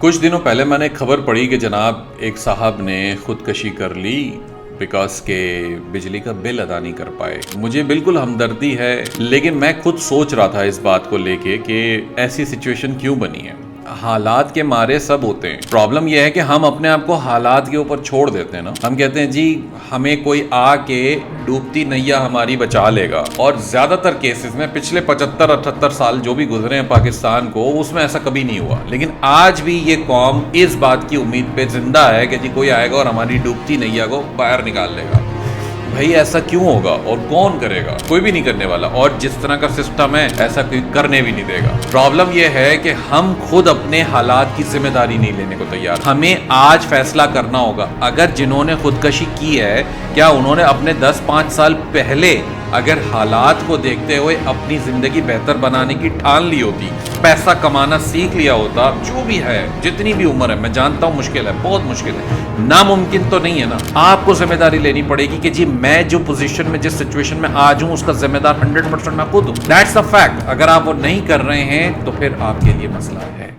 کچھ دنوں پہلے میں نے ایک خبر پڑھی کہ جناب ایک صاحب نے خودکشی کر لی بیکاز کہ بجلی کا بل ادا نہیں کر پائے. مجھے بالکل ہمدردی ہے، لیکن میں خود سوچ رہا تھا اس بات کو لے کے کہ ایسی سچویشن کیوں بنی ہے. حالات کے مارے سب ہوتے ہیں. پرابلم یہ ہے کہ ہم اپنے آپ کو حالات کے اوپر چھوڑ دیتے ہیں نا. ہم کہتے ہیں جی ہمیں کوئی آ کے ڈوبتی نیا ہماری بچا لے گا، اور زیادہ تر کیسز میں پچھلے 75-78 سال جو بھی گزرے ہیں پاکستان کو، اس میں ایسا کبھی نہیں ہوا. لیکن آج بھی یہ قوم اس بات کی امید پہ زندہ ہے کہ جی کوئی آئے گا اور ہماری ڈوبتی نیا کو باہر نکال لے گا. بھائی ایسا کیوں ہوگا اور کون کرے گا؟ کوئی بھی نہیں کرنے والا، اور جس طرح کا سسٹم ہے ایسا کوئی کرنے بھی نہیں دے گا. پرابلم یہ ہے کہ ہم خود اپنے حالات کی ذمہ داری نہیں لینے کو تیار. ہمیں آج فیصلہ کرنا ہوگا. اگر جنہوں نے خودکشی کی ہے، کیا انہوں نے اپنے 10-5 سال پہلے اگر حالات کو دیکھتے ہوئے اپنی زندگی بہتر بنانے کی ٹھان لی ہوتی، پیسہ کمانا سیکھ لیا ہوتا، جو بھی ہے جتنی بھی عمر ہے، میں جانتا ہوں مشکل ہے، بہت مشکل ہے، ناممکن تو نہیں ہے نا. آپ کو ذمہ داری لینی پڑے گی کہ جی میں جو پوزیشن میں، جس سچویشن میں آج ہوں، اس کا ذمہ دار 100% میں خود ہوں. That's a fact. اگر آپ وہ نہیں کر رہے ہیں تو پھر آپ کے لیے مسئلہ ہے.